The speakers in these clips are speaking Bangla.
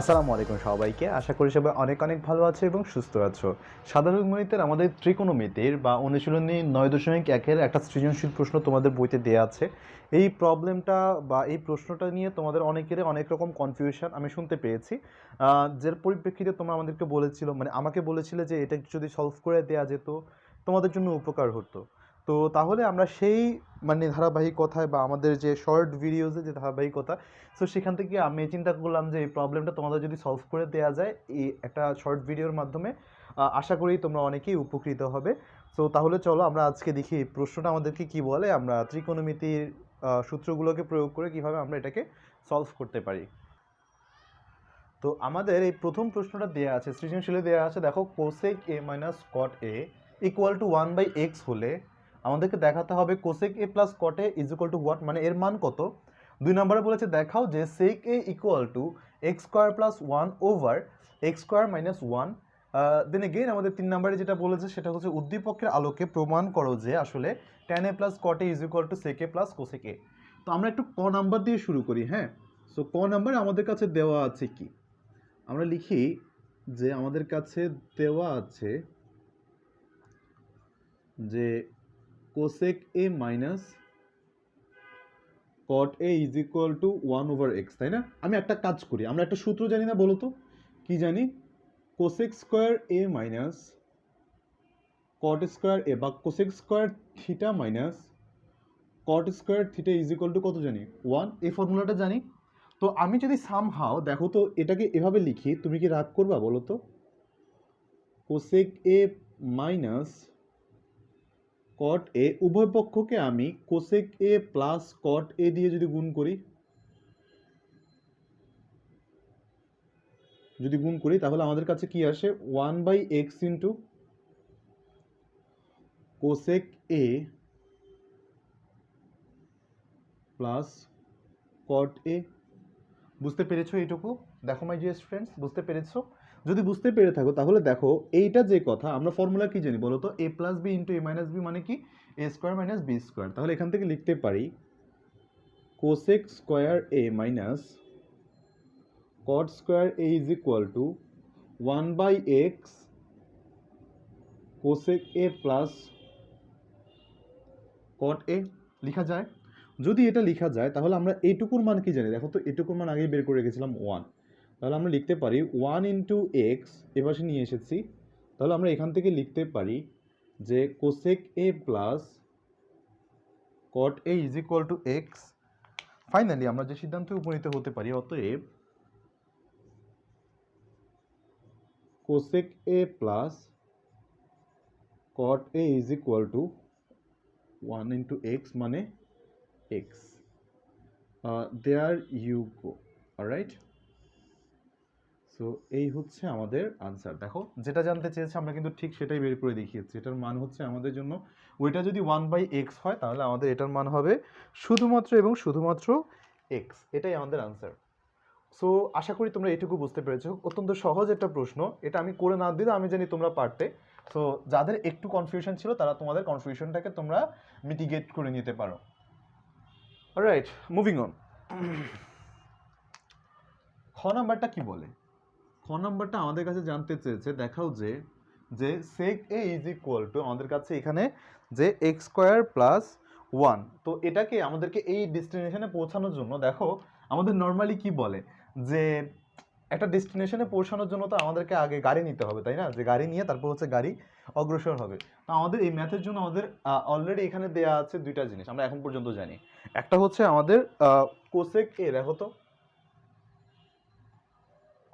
আসসালামু আলাইকুম সবাইকে। আশা করি সবাই অনেক অনেক ভালো আছো এবং সুস্থ আছো। সাধারণ গণিতের আমাদের ত্রিকোণমিতির বা অনুশীলনী 9.1-এর একটা সৃজনশীল প্রশ্ন তোমাদের বইতে দেয়া আছে। এই প্রবলেমটা বা এই প্রশ্নটা নিয়ে তোমাদের অনেকেরই অনেক রকম কনফিউশন আমি শুনতে পেয়েছি। যার পরিপ্রেক্ষিতে তোমরা আমাদেরকে বলেছিল, মানে আমাকে বলেছিলে যে এটা যদি সলভ করে দেয়া যেত তোমাদের জন্য উপকার হতো। তো তাহলে আমরা সেই মানে ধারাবাহিকতায় বা আমাদের যে শর্ট ভিডিওজে যে ধারাবাহিকতা, সো সেখান থেকে আমি চিন্তা করলাম যে এই প্রবলেমটা তোমাদের যদি সলভ করে দেওয়া যায় এই একটা শর্ট ভিডিওর মাধ্যমে, আশা করি তোমরা অনেকেই উপকৃত হবে। সো তাহলে চলো আমরা আজকে দেখি এই প্রশ্নটা আমাদেরকে কি বলে, আমরা ত্রিকোণমিতির সূত্রগুলোকে প্রয়োগ করে কিভাবে আমরা এটাকে সলভ করতে পারি। তো আমাদের এই প্রথম প্রশ্নটা দেওয়া আছে, সৃজনশীলে দেওয়া আছে, দেখো cosec A minus cot A equal to 1/x হলে আমাদেরকে দেখাতে হবে cosec A plus cot A is equal to what, মানে এর মান কত। 2 নম্বরে বলেছে দেখাও যে sec A equal to x square plus 1/x square minus 1। Then again আমাদের 3 নম্বরে যেটা বলেছে সেটা হচ্ছে উদ্দীপকের আলোকে প্রমাণ করো যে আসলে tan a plus cot A is equal to sec a plus cosec a. তো আমরা একটু ক নাম্বার দিয়ে শুরু করি। হ্যাঁ, সো ক নাম্বারে আমাদের কাছে দেওয়া আছে কি, আমরা লিখি যে আমাদের কাছে দেওয়া আছে যে cosec A minus cot A is equal to 1/x, তাই না? আমি একটা কাজ করি, আমরা একটা সূত্র জানি না, বলো তো কি জানি? Cosec square A minus cot square এ বা cosec square theta minus cot square theta is equal two কত জানি? 1। এই ফর্মুলাটা জানি। তো আমি যদি সামহাও দেখো তো এটাকে এভাবে লিখি, তুমি কি রাগ করবা বলো তো? কোসেক এ মাইনাস কট এ, উভয় পক্ষকে আমি কোসেক এ প্লাস কট এ দিয়ে যদি গুণ করি, তাহলে আমাদের কাছে কি আসে? 1/x into cosec A plus cot A. বুঝতে পেরেছো এইটুকু? দেখো মাই ডিয়ার ফ্রেন্ডস, বুঝতে পেরেছো? যদি বুঝতে পেরে থাকো তাহলে দেখো এইটা যে কথা, আমরা ফর্মুলা কি জানি বলো তো? A plus B into A minus B মানে কি? A square minus B square. তাহলে এখান থেকে লিখতে পারি cosec square A minus cot square A is equal to 1/x cosec A plus cot A. লেখা যায়? যদি এটা লেখা যায় তাহলে আমরা এইটুকুর মান কি জানি দেখো তো? এটুকুর মান আগেই বের করে রেখেছিলাম 1। তাহলে আমরা লিখতে পারি 1 ইন্টু এক্স, এপাশে নিয়ে এসেছি। তাহলে আমরা এখান থেকে লিখতে পারি যে cosec A plus cot A is equal to X. Finally আমরা যে সিদ্ধান্তে উপনীত হতে পারি, অতএব cosec A plus cot A is equal to 1 into X মানে এক্স। There you go. Alright, so এই হচ্ছে আমাদের আনসার। দেখো যেটা জানতে চেয়েছে আমরা কিন্তু ঠিক সেটাই বের করে দেখিয়েছি। এটার মান হচ্ছে আমাদের জন্য, ওইটা যদি 1/x হয় তাহলে আমাদের এটার মান হবে শুধুমাত্র এবং শুধুমাত্র এক্স। এটাই আমাদের আনসার। সো আশা করি তোমরা এটুকু বুঝতে পেরেছো। অত্যন্ত সহজ একটা প্রশ্ন, এটা আমি করে না দিলে আমি জানি তোমরা পারতে। সো যাদের একটু কনফিউশন ছিল তারা তোমাদের কনফিউশনটাকে তোমরা মিটিগেট করে নিতে পারো। Alright, moving on. খ নাম্বারটা কি বলে? খ নাম্বারটা আমাদের কাছে জানতে চেয়েছে দেখাও যে যে sec A is equal two আমাদের কাছে এখানে যে এক্স স্কোয়ার প্লাস 1। তো এটাকে আমাদেরকে এই ডেস্টিনেশনে পৌঁছানোর জন্য দেখো আমাদের নর্মালি কি বলে যে একটা ডেস্টিনেশনে পৌঁছানোর জন্য তো আমাদেরকে আগে গাড়ি নিতে হবে, তাই না? যে গাড়ি নিয়ে তারপর হচ্ছে গাড়ি অগ্রসর হবে। তো আমাদের এই ম্যাথের জন্য আমাদের অলরেডি এখানে দেয়া আছে দুইটা জিনিস আমরা এখন পর্যন্ত জানি। একটা হচ্ছে আমাদের কোসেক এ, দেখো তো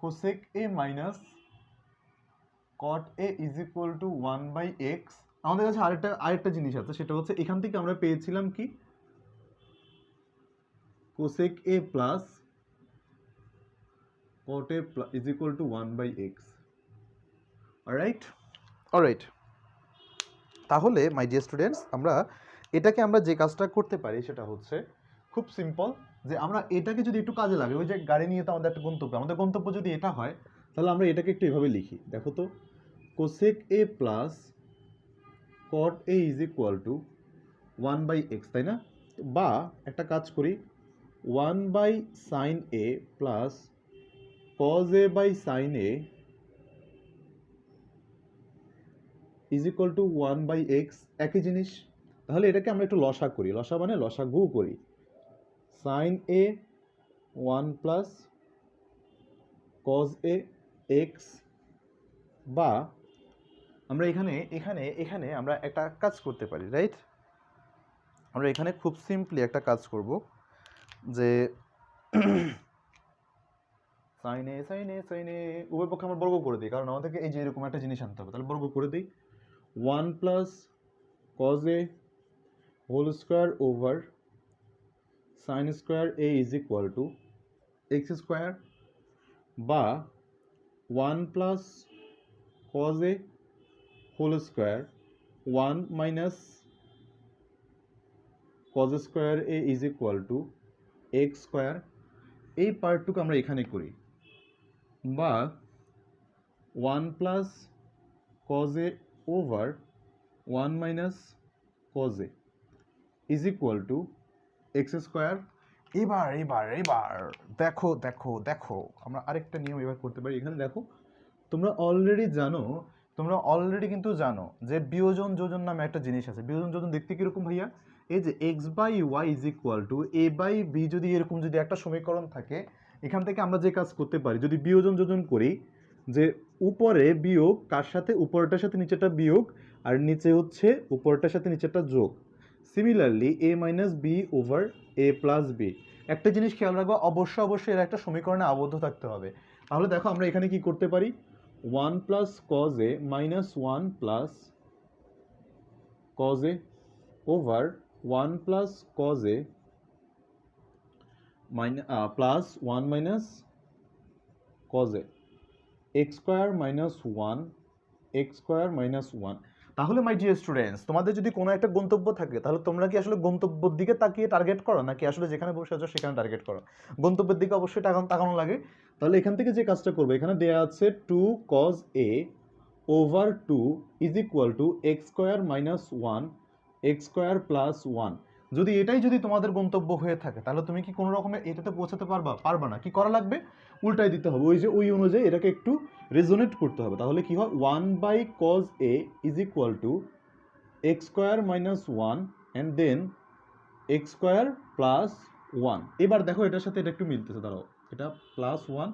cosec A minus cot A is equal to 1/x। আমাদের কাছে আরেকটা জিনিস আছে, সেটা হচ্ছে এখান থেকে আমরা পেয়েছিলাম কি cosec A plus cot A is equal to 1/x। Alright, alright. তাহলে মাই ডিয়ার স্টুডেন্টস, এটাকে আমরা যে কাজটা করতে পারি সেটা হচ্ছে খুব সিম্পল, যে আমরা এটাকে যদি একটু কাজে লাগে, ওই যে গাড়ি নিয়ে তো আমাদের একটা গন্তব্য, আমাদের গন্তব্য যদি এটা হয় তাহলে আমরা এটাকে একটু এভাবে লিখি। দেখো তো cosec A plus cot A is equal to 1/x, তাই না? বা একটা কাজ করি, 1/sin a plus cos a by sin a is equal to 1/x, একই জিনিস। তাহলে এটাকে আমরা একটু লসা করি, লসা মানে লসাগু করি। sin a 1 plus cos a x, বা আমরা এখানে এখানে এখানে আমরা একটা কাজ করতে পারি, রাইট? আমরা এখানে খুব সিম্পলি একটা কাজ করব যে sin a উভয় পক্ষে আমরা বর্গ করে দিই, কারণ আমাদেরকে এই যে এরকম একটা জিনিস আনতে হবে, তাহলে বর্গ করে দিই। 1 plus cos a whole square over sin square a is equal to x square, বা 1 plus cos a whole square 1 minus cos square a is equal to x square. এই পার্টটুকু আমরা এখানে করি, বা 1 plus cos a over 1 minus cos a is equal to x square. এবার এবার এবার দেখো দেখো দেখো, আমরা আরেকটা নিয়ম এবার করতে পারি। এখানে দেখো, তোমরা অলরেডি কিন্তু জানো যে বিয়োজন যোজন নামে একটা জিনিস আছে। বিয়োজন যোজন দেখতে কিরকম ভাইয়া? এই যে x by y is equal to a by b, যদি এরকম যদি একটা সমীকরণ থাকে, এখান থেকে আমরা যে কাজ করতে পারি, যদি বিয়োজন যোজন করি, যে উপরে বিয়োগ কার সাথে, উপরটার সাথে নিচেটা বিয়োগ, আর নিচে হচ্ছে উপরটার সাথে নিচেটা যোগ। Similarly A minus be over a plus B. একটা জিনিস খেয়াল রাখবো, অবশ্যই এর একটা সমীকরণে আবদ্ধ থাকতে হবে। তাহলে দেখো আমরা এখানে কি করতে পারি, 1 plus cos a minus 1 plus cos a over 1 plus cos a plus 1 minus cos a x square minus 1 x square minus 1। তাহলে মাই ডিয়ার স্টুডেন্টস, তোমাদের যদি কোনো একটা গন্তব্য থাকে, তাহলে তোমরা কি আসলে গন্তব্যের দিকে তাকিয়ে টার্গেট করো, নাকি আসলে যেখানে বসে আছো সেখানে টার্গেট করো? গন্তব্যের দিকে অবশ্যই তাকানো লাগে। তাহলে এখান থেকে যে কাজটা করবো, এখানে দেওয়া আছে 2 cos a over 2 is equal to x square minus 1 x square plus 1। যদি এটাই যদি তোমাদের গন্তব্য হয়ে থাকে, তাহলে তুমি কি কোনো রকমের এটাতে পৌঁছাতে পারবা না। কি করা লাগবে? উল্টাই দিতে হবে, ওই অনুযায়ী এটাকে একটু রেজোনেট করতে হবে। তাহলে কি হয়, 1/cos a is equal to x square minus 1 and then x square plus 1। এবার দেখো এটার সাথে এটা একটু মিলতেছে, দাঁড়াও, এটা প্লাস 1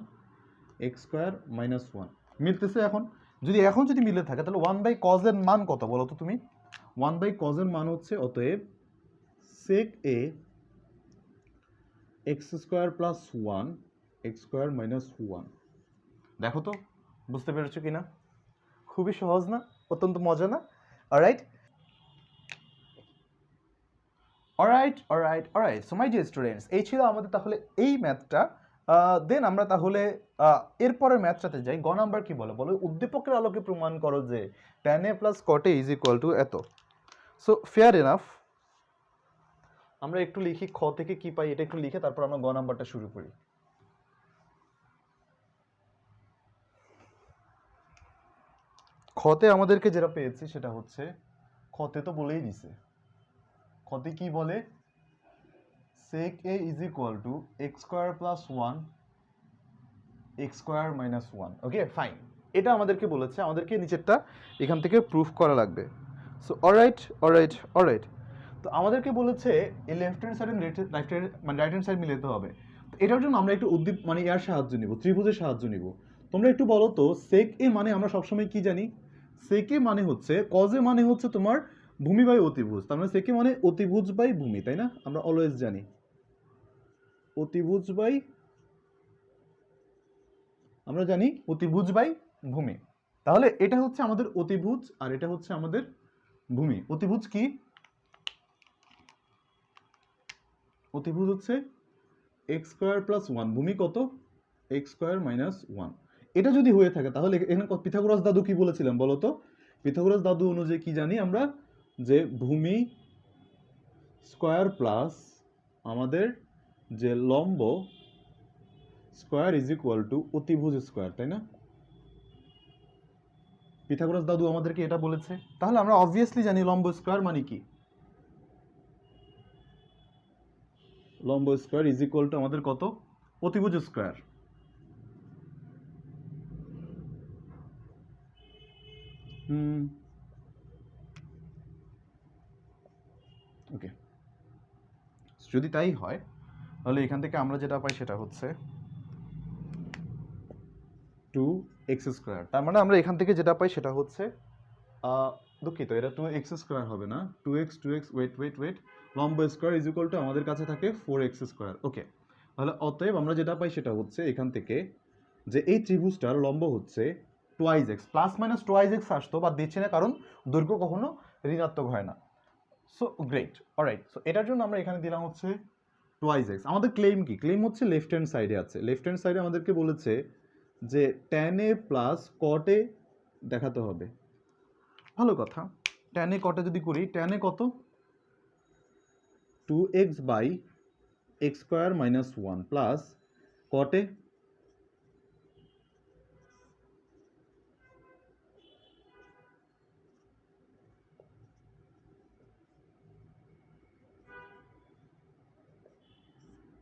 এক্স স্কোয়ার মাইনাস 1 মিলতেছে। এখন যদি মিলে থাকে, তাহলে 1/cos এর মান কত বলো তো তুমি? 1/cos এর মান হচ্ছে, অতএব sec a x square plus 1 x square minus 1। দেখো তো বুঝতে পেরেছো কিনা? খুবই সহজ না? অত্যন্ত মজা না? Alright alright so my dear students, এই ছিল আমাদের তাহলে এই ম্যাথটা। দেন আমরা তাহলে এরপরের ম্যাথটাতে যাই। গ নাম্বার কি বলো? উদ্দীপকের আলোকে প্রমাণ করো যে tan a plus cot a is equal two এত। সো ফেয়ার এনাফ, আমরা একটু লিখি খ থেকে কি পাই, এটা একটু লিখে তারপর আমরা গ নাম্বারটা শুরু করি। খতে আমাদেরকে যেটা পেয়েছি সেটা হচ্ছে, খতে তো বলেই দিছে, খতে কি বলে, sec a is equal to x square plus 1 x square minus 1। Okay fine, এটা আমাদেরকে বলেছে, আমাদেরকে নিচেরটা এখান থেকে প্রুফ করা লাগবে। সো অলরাইট, তো আমাদেরকে বলেছে এই left hand side right hand side মিলাতে হবে। তো এটার জন্য আমরা একটু ইয়ার সাহায্য নিব, ত্রিভুজের সাহায্য নিব। তোমরা একটু বলো তো, sec a মানে আমরা সবসময় কি জানি? sec a মানে হচ্ছে, cos a মানে হচ্ছে তোমার ভূমি বাই অতিভুজ, তার মানে sec a মানে অতিভুজ বাই ভূমি, তাই না? আমরা অলওয়েজ জানি অতিভুজ বাই, আমরা জানি অতিভুজ বাই ভূমি। তাহলে এটা হচ্ছে আমাদের অতিভুজ আর এটা হচ্ছে আমাদের ভূমি। অতিভুজ কি? অতিভুজ হচ্ছে এক্স স্কোয়ার প্লাস 1, ভূমি কত? X square minus 1। এটা যদি হয়ে থাকে, তাহলে এখানে পিথাগোরাস দাদু কি বলেছিলাম বলো তো? পিথাগোরাস দাদু অনুযায়ী কি জানি আমরা, যে ভূমি স্কোয়ার প্লাস আমাদের যে লম্ব স্কোয়ার ইজ ইকুয়াল টু অতিভুজ স্কোয়ার, তাই না? পিথাগোরাস দাদু আমাদেরকে এটা বলেছে। তাহলে আমরা অবভিয়াসলি জানি লম্ব স্কোয়ার মানে কি, লম্ব স্কোয়ার ইজ ইকুয়াল টু আমাদের কত? অতিভুজ স্কোয়ার। ওকে, যদি তাই হয় তাহলে এখান থেকে আমরা যেটা পাই সেটা হচ্ছে 2x²। তার মানে আমরা এখান থেকে যেটা পাই সেটা হচ্ছে দুঃখিত, এটা 2x² হবে না, 2x ওয়েট লম্ব স্কোয়ার ইজ ইকুয়াল টু আমাদের কাছে থাকে 4x²। ওকে, তাহলে অতএব আমরা যেটা পাই সেটা হচ্ছে এখান থেকে যে এই ত্রিভুজটার লম্ব হচ্ছে 2x, প্লাস মাইনাস 2x আসতো, বাদ দিচ্ছি না কারণ দৈর্ঘ্য কখনো ঋণাত্মক হয় না। So great, alright. সো এটার জন্য আমরা এখানে দিলাম হচ্ছে 2x। আমাদের ক্লেম কি? ক্লেম হচ্ছে লেফট হ্যান্ড সাইডে আছে। লেফট হ্যান্ড সাইডে আমাদেরকে বলেছে যে tan a plus cot a দেখাতে হবে। ভালো কথা, tan a cot a যদি করি, tan a কত? 2x by x² minus 1 plus cot a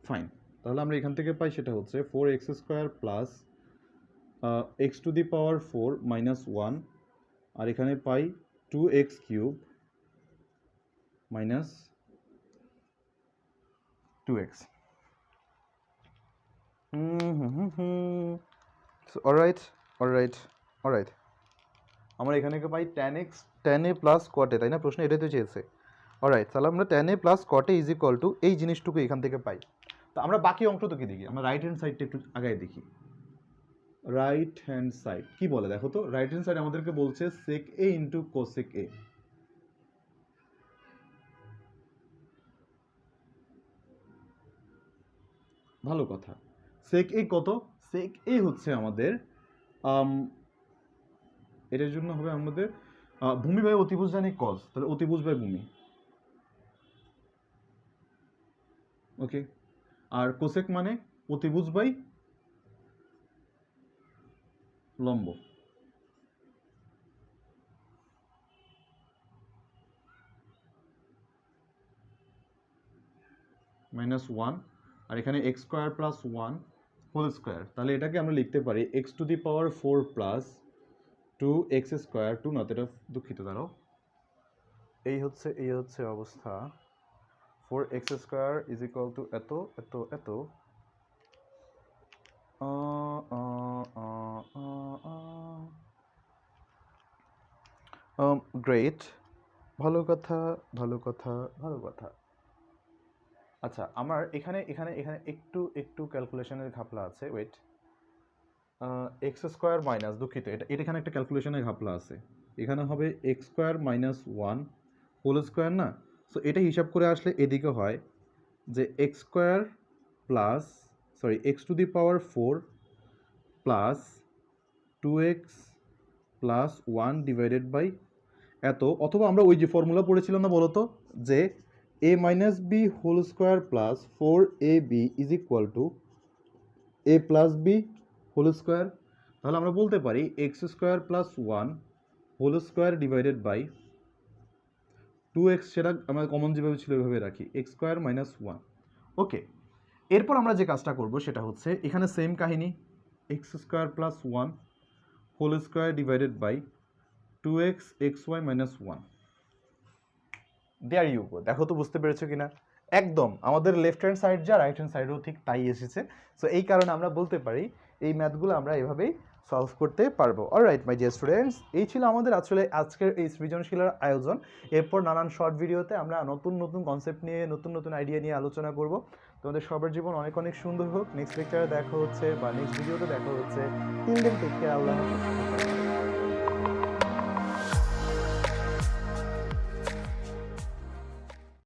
fine. তাহলে আমরা এখান থেকে পাই সেটা হচ্ছে 4x² প্লাস x⁴ মাইনাস 1, আর এখানে পাই 2x³ মাইনাস 2x। অলরাইট, আমরা এখানে পাই tan a plus cot a, তাই না? প্রশ্ন এটাই তো চেয়েছে। অলরাইট, তাহলে আমরা tan a plus cot a is equal two এই জিনিসটুকু এখান থেকে পাই। তো আমরা বাকি অংশটা কি দেখি? আমরা রাইট হ্যান্ড সাইডটা একটু আগায় দেখি। রাইট হ্যান্ড সাইড কি বলে দেখো তো? রাইট হ্যান্ড সাইড আমাদেরকে বলছে sec a into cosec a। ভালো কথা, sec a কত? sec a হচ্ছে আমাদের এটার জন্য হবে আমাদের ভূমি বাই অতিভুজ জানি cos, তাহলে অতিভুজ বাই ভূমি। ওকে, আর কোসেক মানে অতিভুজ বাই লম্ব। -1, আর এখানে x² প্লাস 1 হোল স্কোয়ার। তাহলে এটাকে আমরা লিখতে পারি x⁴ প্লাস 2x², 2 না, এটা দুঃখিত, দাঁড়াও, এই হচ্ছে অবস্থা। 4x² ইজ ইকুয়াল টু এত এত এত গ্রেট, ভালো কথা। আচ্ছা, আমার এখানে একটু ক্যালকুলেশনের ঘাপলা আছে। ওয়েট, x² মাইনাস, দুঃখিত, এটা এখানে একটা ক্যালকুলেশনের ঘাপলা আছে। এখানে হবে x² মাইনাস 1 হোল স্কোয়ার না? সো এটা হিসাব করে আসলে এদিকে হয় যে x² plus x⁴ plus 2x plus 1 divided by এত, অথবা আমরা ওই যে ফর্মুলা পড়েছিলাম না বলতো, যে a minus b whole square plus 4ab is equal to a plus b whole square. তাহলে আমরা বলতে পারি x² plus 1 whole square divided by 2x, সেটা আমরা কমন যেভাবে ছিল ওইভাবে রাখি, x² মাইনাস 1। ওকে, এরপর আমরা যে কাজটা করব সেটা হচ্ছে এখানে সেম কাহিনী, x² plus 1 whole square divided by 2x xy minus 1। There you go. দেখো তো বুঝতে পেরেছো কিনা? একদম আমাদের লেফট হ্যান্ড সাইড যা, রাইট হ্যান্ড সাইডেও ঠিক তাই এসেছে। সো এই কারণে আমরা বলতে পারি এই ম্যাথগুলো আমরা এভাবেই সলভ করতে পারবো। অলরাইট মাই ডিয়ার স্টুডেন্টস, এই ছিল আমাদের আসলে আজকের এই সৃজনশীলের আয়োজন। এরপর নানান শর্ট ভিডিওতে আমরা নতুন কনসেপ্ট নিয়ে, নতুন আইডিয়া নিয়ে আলোচনা করব। তোমাদের সবার জীবন অনেক সুন্দর হোক। নেক্সট লেকচারে দেখা হচ্ছে বা নেক্সট ভিডিওতে দেখা হচ্ছে। টিল দেন টেক কেয়ার, আল্লাহ হাফেজ।